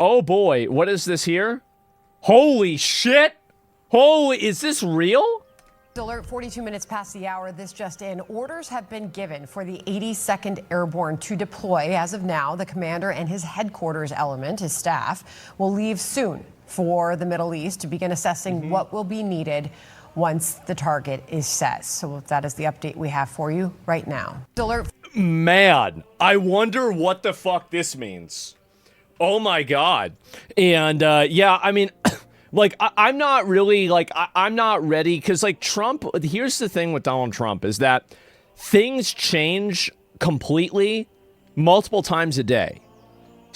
Oh boy, what is this here? Holy shit! Holy, is this real? Alert 42 minutes past the hour. This just in. Orders have been given for the 82nd Airborne to deploy. As of now, the commander and his headquarters element, his staff, will leave soon for the Middle East to begin assessing what will be needed once the target is set. So that is the update we have for you right now. Alert. Man, I wonder what the fuck this means. Oh my god. And yeah, I mean, like, I'm not really, like, I'm not ready, because, like, Trump, here's the thing with Donald Trump, is that things change completely multiple times a day.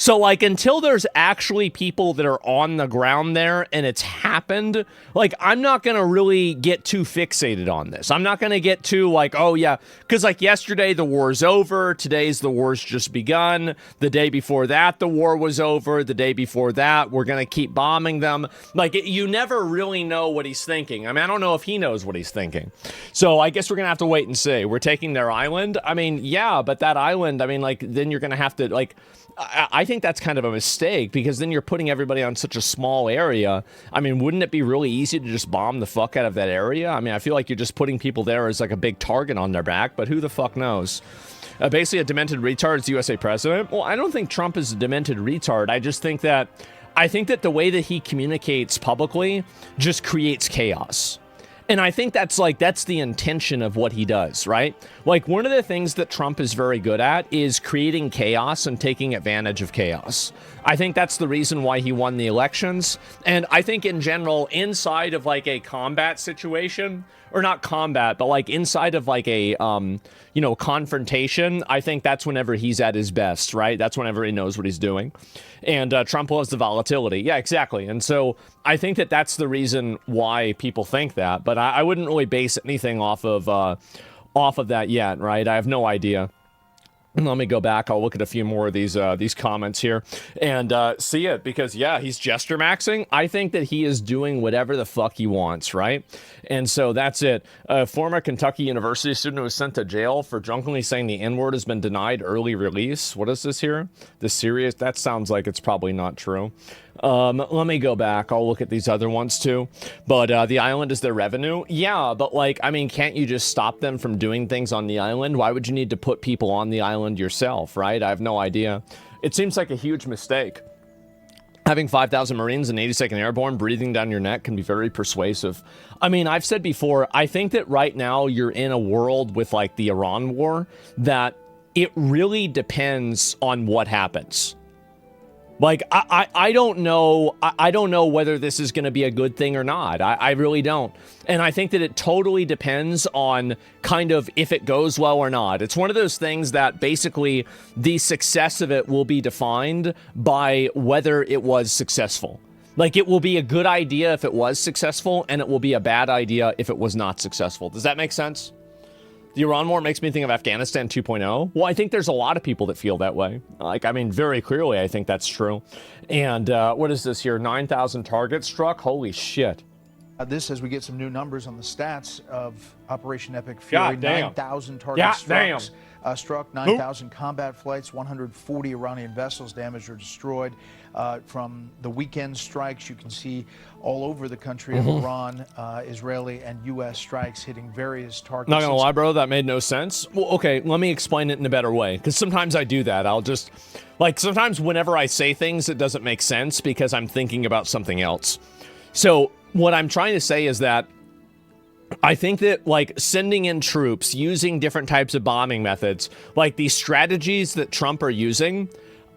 So, like, until there's actually people that are on the ground there and it's happened, like, I'm not going to really get too fixated on this. I'm not going to get too, like, oh, yeah, because, like, yesterday the war's over. Today's the war's just begun. The day before that, the war was over. The day before that, we're going to keep bombing them. Like, you never really know what he's thinking. I mean, I don't know if he knows what he's thinking. So I guess we're going to have to wait and see. We're taking their island. I mean, yeah, but that island, I mean, like, then you're going to have to, like, I think that's kind of a mistake, because then you're putting everybody on such a small area. I mean, wouldn't it be really easy to just bomb the fuck out of that area? I mean, I feel like you're just putting people there as like a big target on their back, but who the fuck knows? Basically, a demented retard is the USA president. Well, I don't think Trump is a demented retard. I just think that the way that he communicates publicly just creates chaos. And I think that's the intention of what he does, right? Like, one of the things that Trump is very good at is creating chaos and taking advantage of chaos. I think that's the reason why he won the elections. And I think in general, inside of like a combat situation, or not combat, but like inside of like a, you know, confrontation, I think that's whenever he's at his best, right? That's whenever he knows what he's doing. And Trump loves the volatility. Yeah, exactly. And so I think that that's the reason why people think that, but I wouldn't really base anything off of that yet, right? I have no idea. Let me go back. I'll look at a few more of these comments here and see it, because yeah, he's gesture maxing. I think that he is doing whatever the fuck he wants, right? And so that's it. A former Kentucky University student who was sent to jail for drunkenly saying the N-word has been denied early release. What is this here? The serious? That sounds like it's probably not true. Let me go back. I'll look at these other ones too. But the island is their revenue. Yeah, but like, I mean, can't you just stop them from doing things on the island? Why would you need to put people on the island yourself, right? I have no idea. It seems like a huge mistake. Having 5,000 Marines and 82nd Airborne breathing down your neck can be very persuasive. I mean, I've said before, I think that right now you're in a world with like the Iran war that it really depends on what happens. Like, I don't know. I don't know whether this is going to be a good thing or not. I really don't. And I think that it totally depends on kind of if it goes well or not. It's one of those things that basically the success of it will be defined by whether it was successful. Like, it will be a good idea if it was successful, and it will be a bad idea if it was not successful. Does that make sense? The Iran war makes me think of Afghanistan 2.0. Well, I think there's a lot of people that feel that way. Like, I mean, very clearly, I think that's true. And what is this here? 9,000 targets struck? Holy shit. This as we get some new numbers on the stats of Operation Epic Fury. 9,000 targets struck, 9,000 combat flights, 140 Iranian vessels damaged or destroyed. From the weekend strikes, you can see all over the country of Iran, Israeli and U.S. strikes hitting various targets. Not gonna lie, bro, that made no sense. Well, okay, let me explain it in a better way, because sometimes I do that. I'll just, like, sometimes whenever I say things, it doesn't make sense because I'm thinking about something else. So what I'm trying to say is that I think that, like, sending in troops, using different types of bombing methods, like these strategies that Trump are using,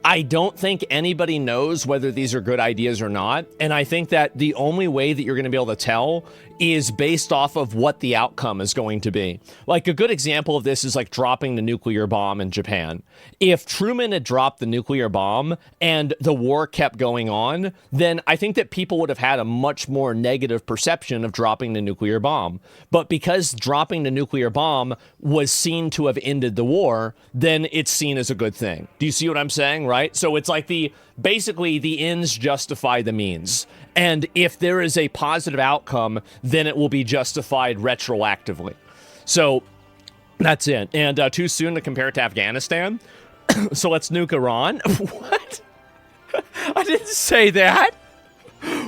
I don't think anybody knows whether these are good ideas or not. And I think that the only way that you're going to be able to tell is based off of what the outcome is going to be. Like, a good example of this is like dropping the nuclear bomb in Japan. If Truman had dropped the nuclear bomb and the war kept going on, then I think that people would have had a much more negative perception of dropping the nuclear bomb. But because dropping the nuclear bomb was seen to have ended the war, then it's seen as a good thing. Do you see what I'm saying, right? So it's like basically the ends justify the means. And if there is a positive outcome, then it will be justified retroactively. So that's it. And too soon to compare it to Afghanistan. So let's nuke Iran. What? I didn't say that.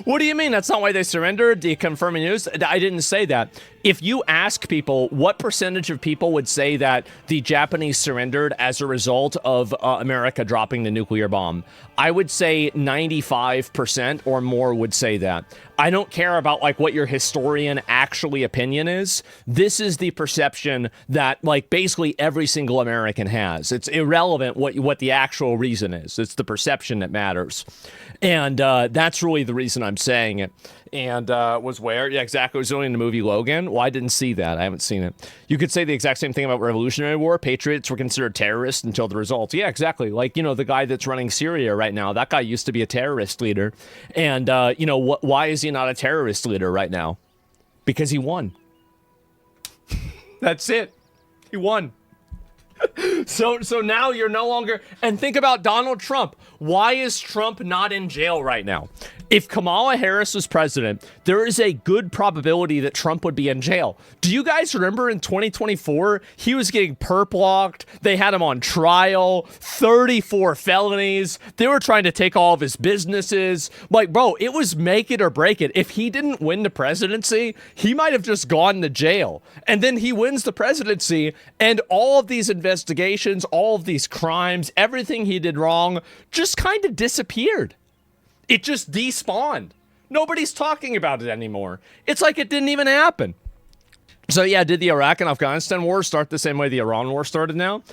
What do you mean? That's not why they surrendered? The confirming news? I didn't say that. If you ask people, what percentage of people would say that the Japanese surrendered as a result of America dropping the nuclear bomb? I would say 95% or more would say that. I don't care about like what your historian actually opinion is. This is the perception that like basically every single American has. It's irrelevant what the actual reason is. It's the perception that matters. And that's really the reason I'm saying it. And was where? Yeah, exactly. It was only in the movie Logan. Well, I didn't see that. I haven't seen it. You could say the exact same thing about Revolutionary War. Patriots were considered terrorists until the results. Yeah, exactly. Like, you know, the guy that's running Syria right now, that guy used to be a terrorist leader. And, you know, why is he not a terrorist leader right now? Because he won. That's it. He won. So now you're no longer... And think about Donald Trump. Why is Trump not in jail right now? If Kamala Harris was president, there is a good probability that Trump would be in jail. Do you guys remember in 2024, he was getting perp walked. They had him on trial, 34 felonies. They were trying to take all of his businesses. Like, bro, it was make it or break it. If he didn't win the presidency, he might have just gone to jail. And then he wins the presidency, and all of these investigations, all of these crimes, everything he did wrong just kind of disappeared. It just despawned. Nobody's talking about it anymore. It's like it didn't even happen. So yeah, did the Iraq and Afghanistan war start the same way the Iran war started now?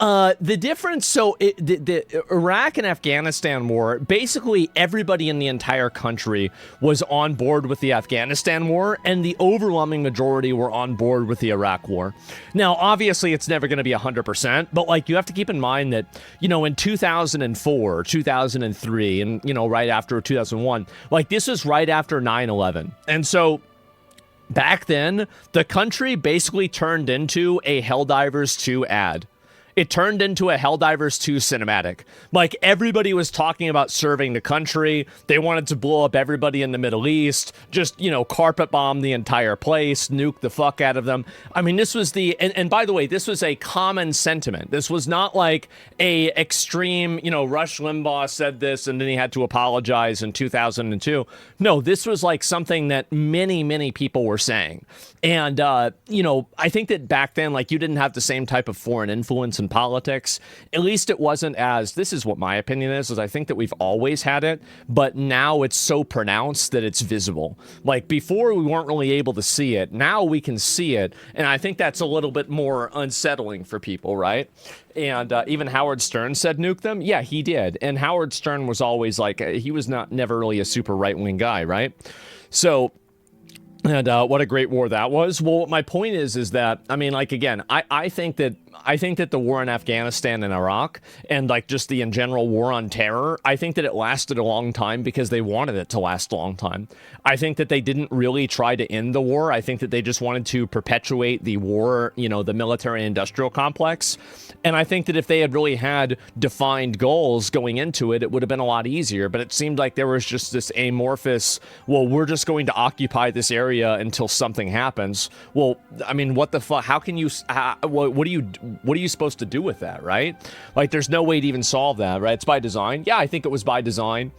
The difference, so the Iraq and Afghanistan war, basically everybody in the entire country was on board with the Afghanistan war, and the overwhelming majority were on board with the Iraq war. Now, obviously, it's never going to be 100%, but like you have to keep in mind that, you know, in 2004, 2003, and, you know, right after 2001, like this was right after 9/11. And so back then, the country basically turned into a Helldivers 2 ad. It turned into a Helldivers 2 cinematic. Like, everybody was talking about serving the country. They wanted to blow up everybody in the Middle East, just, you know, carpet bomb the entire place, nuke the fuck out of them. I mean, this was the, and by the way, this was a common sentiment. This was not like a extreme, you know, Rush Limbaugh said this and then he had to apologize in 2002. No, this was like something that many, many people were saying. And, you know, I think that back then, like, you didn't have the same type of foreign influence in politics. At least it wasn't as, this is what my opinion is I think that we've always had it, but now it's so pronounced that it's visible. Like, before we weren't really able to see it. Now we can see it. And I think that's a little bit more unsettling for people, right? And even Howard Stern said nuke them. Yeah, he did. And Howard Stern was always like, he was never really a super right-wing guy, right? So, and what a great war that was. Well, my point is that, I mean, like, again, I think that the war in Afghanistan and Iraq, and like just the in general war on terror, I think that it lasted a long time because they wanted it to last a long time. I think that they didn't really try to end the war. I think that they just wanted to perpetuate the war, you know, the military industrial complex. And I think that if they had really had defined goals going into it, it would have been a lot easier. But it seemed like there was just this amorphous, well, we're just going to occupy this area until something happens. Well, I mean, what the fuck? How can you? What are you supposed to do with that, right? Like, there's no way to even solve that, right? It's by design. Yeah, I think it was by design.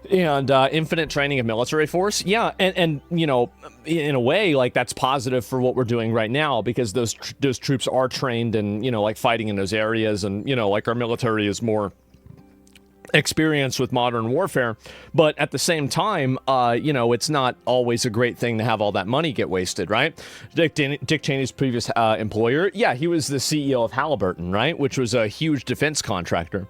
And infinite training of military force. Yeah, and you know, in a way, like, that's positive for what we're doing right now, because those troops are trained and, you know, like, fighting in those areas, and, you know, like, our military is more experience with modern warfare. But at the same time, you know, it's not always a great thing to have all that money get wasted, right? Dick Cheney's previous employer, yeah, he was the CEO of Halliburton, right? Which was a huge defense contractor.